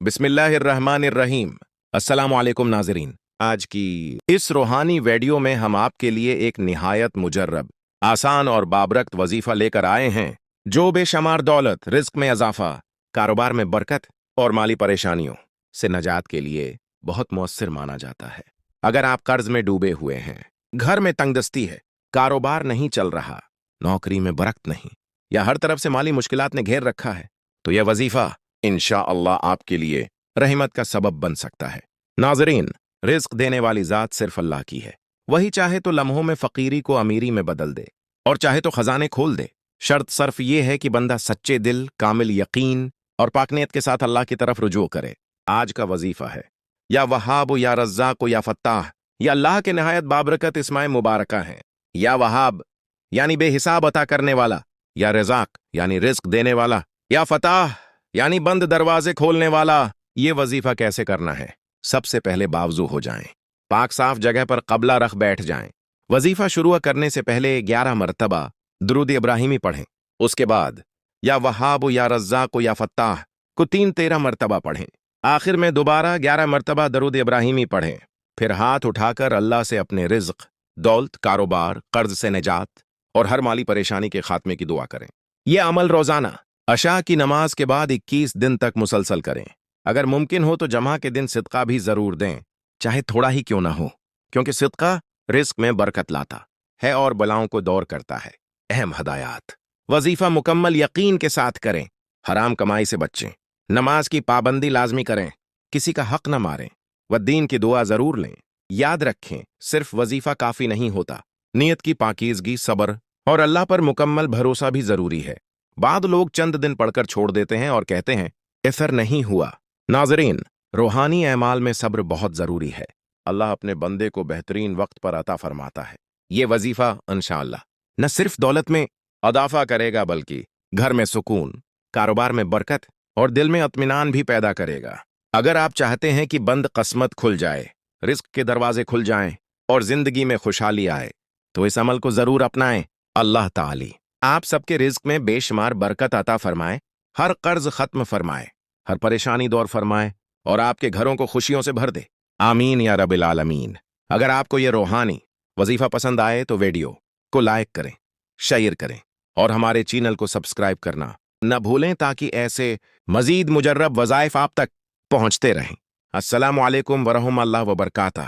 बिस्मिल्लाहिर्रहमानिर्रहीम। अस्सलाम वालेकुम नाज़रीन। आज की इस रूहानी वीडियो में हम आपके लिए एक निहायत मुजर्रब, आसान और बाबरकत वजीफा लेकर आए हैं जो बेशुमार दौलत, रिस्क में इजाफा, कारोबार में बरकत और माली परेशानियों से नजात के लिए बहुत मौसर माना जाता है। अगर आप कर्ज में डूबे हुए हैं, घर में तंगदस्ती है, कारोबार नहीं चल रहा, नौकरी में बरकत नहीं या हर तरफ से माली मुश्किलात ने घेर रखा है, तो यह वजीफा इंशाअल्लाह आपके लिए रहमत का सबब बन सकता है। नाज़रीन, रिस्क देने वाली ज़ात सिर्फ अल्लाह की है। वही चाहे तो लम्हों में फ़कीरी को अमीरी में बदल दे और चाहे तो खजाने खोल दे। शर्त सिर्फ ये है कि बंदा सच्चे दिल, कामिल यकीन और पाकनियत के साथ अल्लाह की तरफ रुजू करे। आज का वजीफा है, या वहाब या रज़्ज़ाक़ या फत्ताह, या अल्लाह के नहायत बाबरकत इसमाए मुबारका हैं। या वहाब यानी बेहिसाब अता करने वाला, या रज़ाक़ यानी रिस्क देने वाला, या फताह यानी बंद दरवाजे खोलने वाला। ये वजीफा कैसे करना है? सबसे पहले बावजू हो जाएं, पाक साफ जगह पर कबला रख बैठ जाएं। वजीफा शुरू करने से पहले 11 मरतबा दुरूद इब्राहिमी पढ़ें। उसके बाद या वहाब या रज़्ज़ाक़ या फत्ताह को 13 मरतबा पढ़ें। आखिर में दोबारा 11 मरतबा दुरूद इब्राहिमी पढ़ें। फिर हाथ उठाकर अल्लाह से अपने रिज्क, दौलत, कारोबार, कर्ज से निजात और हर माली परेशानी के खात्मे की दुआ करें। यह अमल रोजाना अशा की नमाज के बाद 21 दिन तक मुसलसल करें। अगर मुमकिन हो तो जमा के दिन सिदका भी जरूर दें, चाहे थोड़ा ही क्यों ना हो, क्योंकि सिदका रिस्क में बरकत लाता है और बलाओं को दूर करता है। अहम हदायत: वजीफा मुकम्मल यकीन के साथ करें, हराम कमाई से बचें, नमाज की पाबंदी लाजमी करें, किसी का हक न मारें व दीन की दुआ जरूर लें। याद रखें, सिर्फ वजीफा काफी नहीं होता, नियत की पाकीज़गी, सब्र और अल्लाह पर मुकम्मल भरोसा भी जरूरी है। बाद लोग चंद दिन पढ़कर छोड़ देते हैं और कहते हैं असर नहीं हुआ। नाज़रीन, रूहानी अमाल में सब्र बहुत जरूरी है। अल्लाह अपने बंदे को बेहतरीन वक्त पर अता फरमाता है। ये वजीफा इंशाअल्लाह न सिर्फ दौलत में अदाफा करेगा, बल्कि घर में सुकून, कारोबार में बरकत और दिल में इत्मीनान भी पैदा करेगा। अगर आप चाहते हैं कि बंद किस्मत खुल जाए, रिस्क के दरवाजे खुल जाएं और जिंदगी में खुशहाली आए, तो इस अमल को जरूर अपनाएं। अल्लाह ताली आप सबके रिज्क में बेशुमार बरकत अता फरमाए, हर कर्ज खत्म फरमाए, हर परेशानी दूर फरमाए और आपके घरों को खुशियों से भर दे। आमीन या रब्बिल आलमीन। अगर आपको यह रूहानी वजीफा पसंद आए तो वीडियो को लाइक करें, शेयर करें और हमारे चैनल को सब्सक्राइब करना न भूलें, ताकि ऐसे मजीद मुजर्रब वज़ाइफ आप तक पहुंचते रहें। अस्सलामु अलैकुम वरहमतुल्लाहि व बरकातहू।